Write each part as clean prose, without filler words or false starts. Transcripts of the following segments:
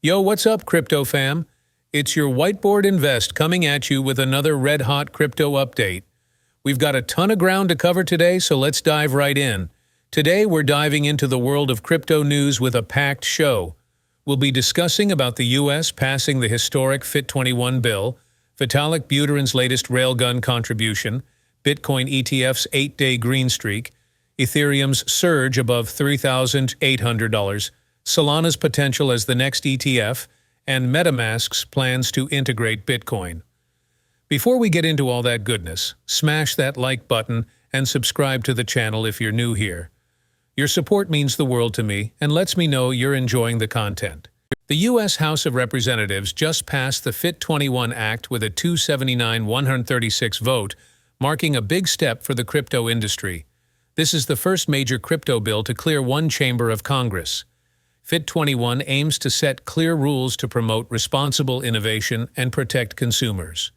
Yo, what's up, crypto fam? It's your Whiteboard Invest coming at you with another red-hot crypto update. We've got a ton of ground to cover today, so let's dive right in. Today, we're diving into the world of crypto news with a packed show. We'll be discussing about the U.S. passing the historic FIT21 bill, Vitalik Buterin's latest railgun contribution, Bitcoin ETF's 8-day green streak, Ethereum's surge above $3,800, Solana's potential as the next ETF, and MetaMask's plans to integrate Bitcoin. Before we get into all that goodness, smash that like button and subscribe to the channel if you're new here. Your support means the world to me and lets me know you're enjoying the content. The U.S. House of Representatives just passed the FIT21 Act with a 279-136 vote, marking a big step for the crypto industry. This is the first major crypto bill to clear one chamber of Congress. FIT21 aims to set clear rules to promote responsible innovation and protect consumers.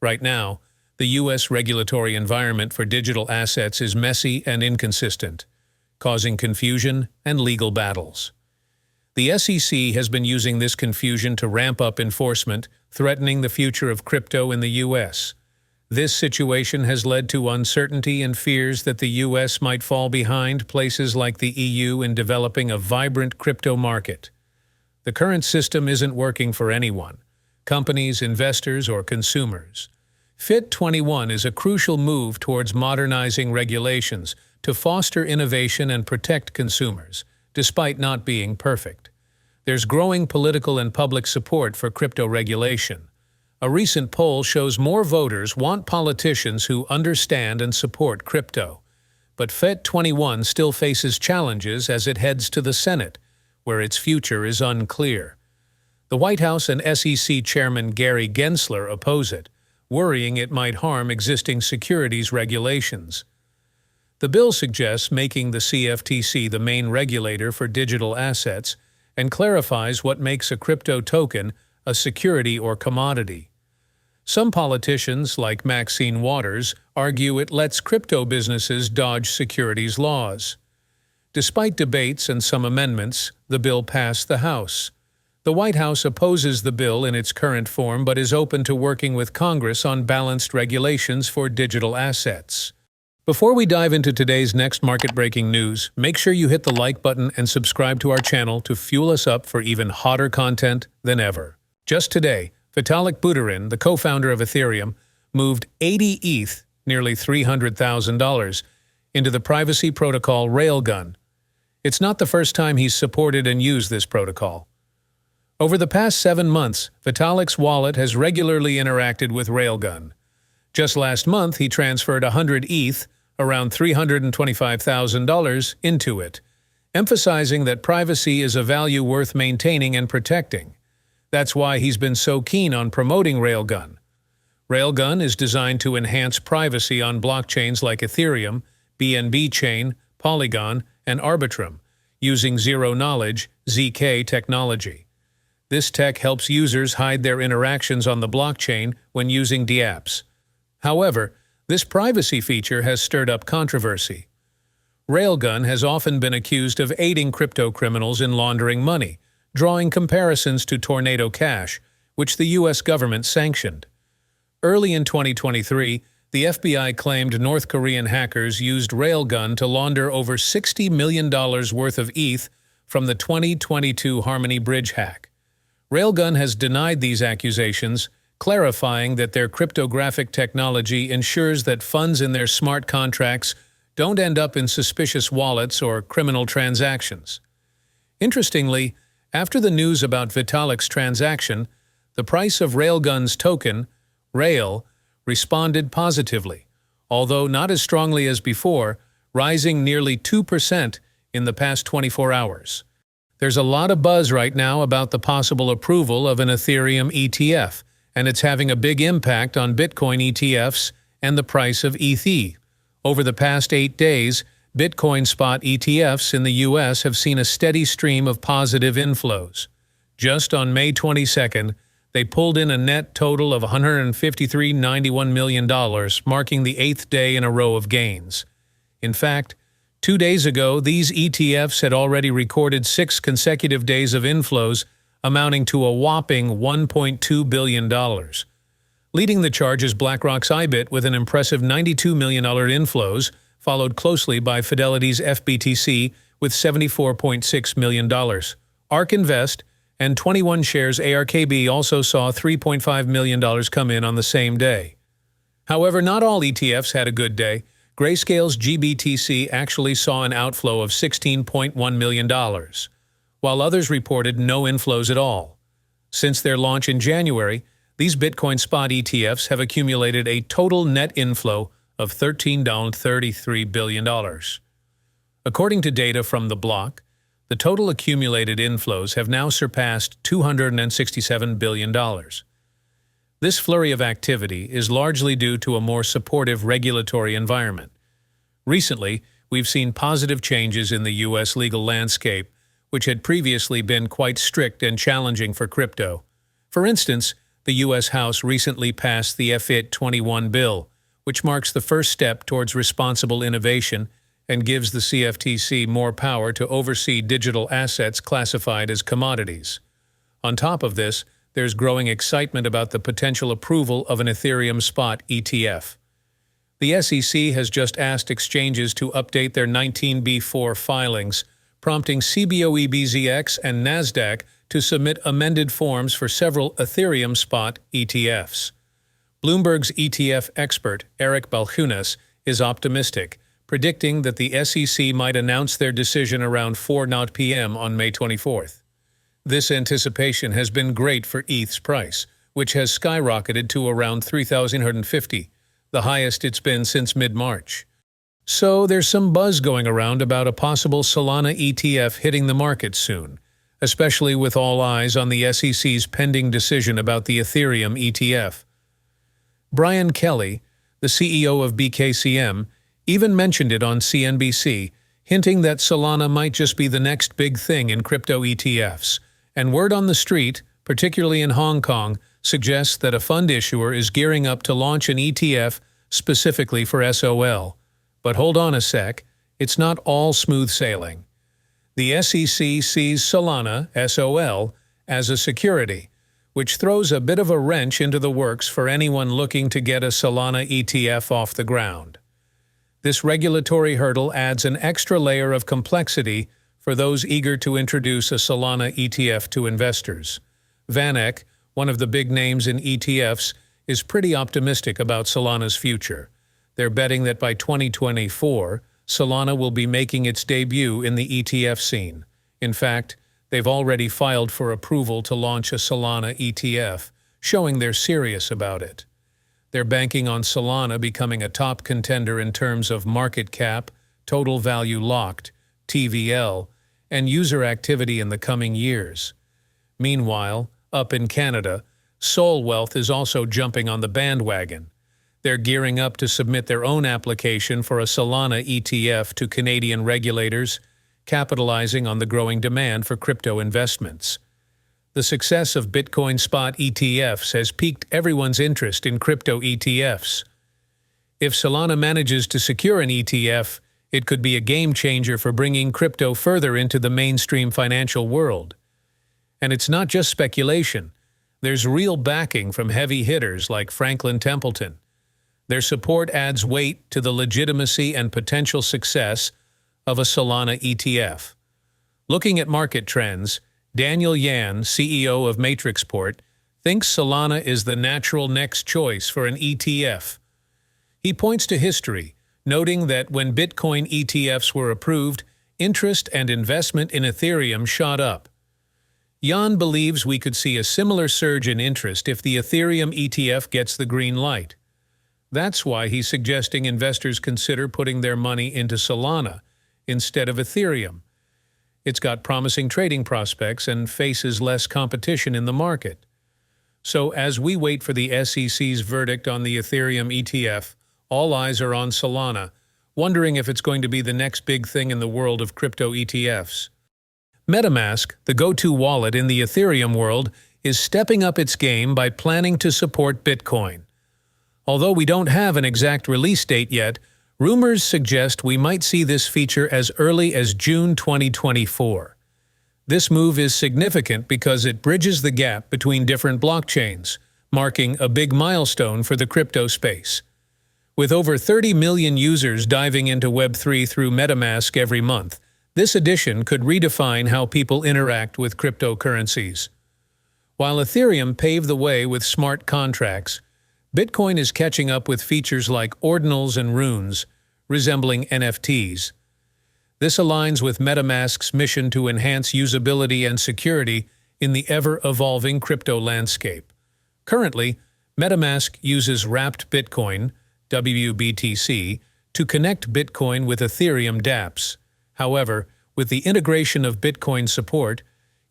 Right now, the U.S. regulatory environment for digital assets is messy and inconsistent, causing confusion and legal battles. The SEC has been using this confusion to ramp up enforcement, threatening the future of crypto in the U.S. This situation has led to uncertainty and fears that the U.S. might fall behind places like the EU in developing a vibrant crypto market. The current system isn't working for anyone, companies, investors, or consumers. FIT21 is a crucial move towards modernizing regulations to foster innovation and protect consumers, despite not being perfect. There's growing political and public support for crypto regulation. A recent poll shows more voters want politicians who understand and support crypto. But FIT21 still faces challenges as it heads to the Senate, where its future is unclear. The White House and SEC Chairman Gary Gensler oppose it, worrying it might harm existing securities regulations. The bill suggests making the CFTC the main regulator for digital assets and clarifies what makes a crypto token a security or commodity. Some politicians, like Maxine Waters, argue it lets crypto businesses dodge securities laws. Despite debates and some amendments, the bill passed the House. The White House opposes the bill in its current form but is open to working with Congress on balanced regulations for digital assets. Before we dive into today's next market-breaking news, make sure you hit the like button and subscribe to our channel to fuel us up for even hotter content than ever. Just today, Vitalik Buterin, the co-founder of Ethereum, moved 80 ETH, nearly $300,000, into the privacy protocol Railgun. It's not the first time he's supported and used this protocol. Over the past 7 months, Vitalik's wallet has regularly interacted with Railgun. Just last month, he transferred 100 ETH, around $325,000, into it, emphasizing that privacy is a value worth maintaining and protecting. That's why he's been so keen on promoting Railgun. Railgun is designed to enhance privacy on blockchains like Ethereum, BNB Chain, Polygon, and Arbitrum, using zero-knowledge (ZK) technology. This tech helps users hide their interactions on the blockchain when using dApps. However, this privacy feature has stirred up controversy. Railgun has often been accused of aiding crypto criminals in laundering money, drawing comparisons to Tornado Cash, which the U.S. government sanctioned. Early in 2023, the FBI claimed North Korean hackers used Railgun to launder over $60 million worth of ETH from the 2022 Harmony Bridge hack. Railgun has denied these accusations, clarifying that their cryptographic technology ensures that funds in their smart contracts don't end up in suspicious wallets or criminal transactions. Interestingly, after the news about Vitalik's transaction, the price of Railgun's token, Rail, responded positively, although not as strongly as before, rising nearly 2% in the past 24 hours. There's a lot of buzz right now about the possible approval of an Ethereum ETF, and it's having a big impact on Bitcoin ETFs and the price of ETH. Over the past 8 days, Bitcoin spot ETFs in the U.S. have seen a steady stream of positive inflows. Just on May 22nd, they pulled in a net total of $153.91 million, marking the 8th day in a row of gains. In fact, 2 days ago, these ETFs had already recorded 6 consecutive days of inflows, amounting to a whopping $1.2 billion. Leading the charge is BlackRock's IBIT with an impressive $92 million inflows, followed closely by Fidelity's FBTC with $74.6 million. ARK Invest and 21 Shares ARKB also saw $3.5 million come in on the same day. However, not all ETFs had a good day. Grayscale's GBTC actually saw an outflow of $16.1 million, while others reported no inflows at all. Since their launch in January, these Bitcoin spot ETFs have accumulated a total net inflow of $13.33 billion. According to data from The Block, the total accumulated inflows have now surpassed $267 billion. This flurry of activity is largely due to a more supportive regulatory environment. Recently, we've seen positive changes in the U.S. legal landscape, which had previously been quite strict and challenging for crypto. For instance, the U.S. House recently passed the FIT21 bill, which marks the first step towards responsible innovation and gives the CFTC more power to oversee digital assets classified as commodities. On top of this, there's growing excitement about the potential approval of an Ethereum spot ETF. The SEC has just asked exchanges to update their 19b4 filings, prompting CBOE-BZX and NASDAQ to submit amended forms for several Ethereum spot ETFs. Bloomberg's ETF expert, Eric Balchunas, is optimistic, predicting that the SEC might announce their decision around 4:00 p.m. on May 24th. This anticipation has been great for ETH's price, which has skyrocketed to around $3,150, the highest it's been since mid-March. So there's some buzz going around about a possible Solana ETF hitting the market soon, especially with all eyes on the SEC's pending decision about the Ethereum ETF. Brian Kelly, the CEO of BKCM, even mentioned it on CNBC, hinting that Solana might just be the next big thing in crypto ETFs. And word on the street, particularly in Hong Kong, suggests that a fund issuer is gearing up to launch an ETF specifically for SOL. But hold on a sec, it's not all smooth sailing. The SEC sees Solana, SOL, as a security, which throws a bit of a wrench into the works for anyone looking to get a Solana ETF off the ground. This regulatory hurdle adds an extra layer of complexity for those eager to introduce a Solana ETF to investors. VanEck, one of the big names in ETFs, is pretty optimistic about Solana's future. They're betting that by 2024, Solana will be making its debut in the ETF scene. In fact, they've already filed for approval to launch a Solana ETF, showing they're serious about it. They're banking on Solana becoming a top contender in terms of market cap, total value locked, TVL, and user activity in the coming years. Meanwhile, up in Canada, Sol Wealth is also jumping on the bandwagon. They're gearing up to submit their own application for a Solana ETF to Canadian regulators, capitalizing on the growing demand for crypto investments. The success of Bitcoin spot ETFs has piqued everyone's interest in crypto ETFs. If Solana manages to secure an ETF, it could be a game-changer for bringing crypto further into the mainstream financial world. And it's not just speculation. There's real backing from heavy hitters like Franklin Templeton. Their support adds weight to the legitimacy and potential success of a Solana ETF. Looking at market trends, Daniel Yan, CEO of Matrixport, thinks Solana is the natural next choice for an ETF. He points to history, noting that when Bitcoin ETFs were approved, interest and investment in Ethereum shot up. Yan believes we could see a similar surge in interest if the Ethereum ETF gets the green light. That's why he's suggesting investors consider putting their money into Solana instead of Ethereum. It's got promising trading prospects and faces less competition in the market. So as we wait for the SEC's verdict on the Ethereum ETF, all eyes are on Solana, wondering if it's going to be the next big thing in the world of crypto ETFs. MetaMask, the go-to wallet in the Ethereum world, is stepping up its game by planning to support Bitcoin. Although we don't have an exact release date yet, rumors suggest we might see this feature as early as June 2024. This move is significant because it bridges the gap between different blockchains, marking a big milestone for the crypto space. With over 30 million users diving into Web3 through MetaMask every month, this addition could redefine how people interact with cryptocurrencies. While Ethereum paved the way with smart contracts, Bitcoin is catching up with features like ordinals and runes, resembling NFTs. This aligns with MetaMask's mission to enhance usability and security in the ever-evolving crypto landscape. Currently, MetaMask uses Wrapped Bitcoin, WBTC, to connect Bitcoin with Ethereum dApps. However, with the integration of Bitcoin support,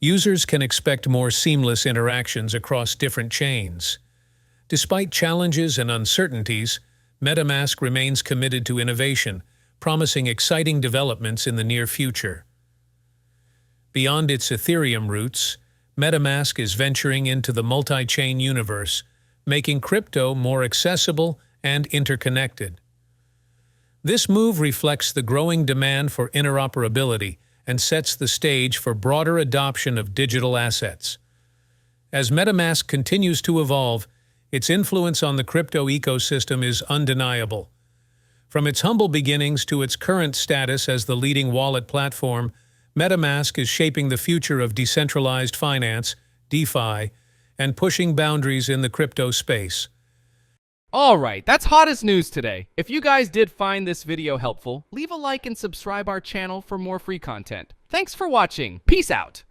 users can expect more seamless interactions across different chains. Despite challenges and uncertainties, MetaMask remains committed to innovation, promising exciting developments in the near future. Beyond its Ethereum roots, MetaMask is venturing into the multi-chain universe, making crypto more accessible and interconnected. This move reflects the growing demand for interoperability and sets the stage for broader adoption of digital assets. As MetaMask continues to evolve, its influence on the crypto ecosystem is undeniable. From its humble beginnings to its current status as the leading wallet platform, MetaMask is shaping the future of decentralized finance, DeFi, and pushing boundaries in the crypto space. Alright, that's hottest news today. If you guys did find this video helpful, leave a like and subscribe our channel for more free content. Thanks for watching. Peace out.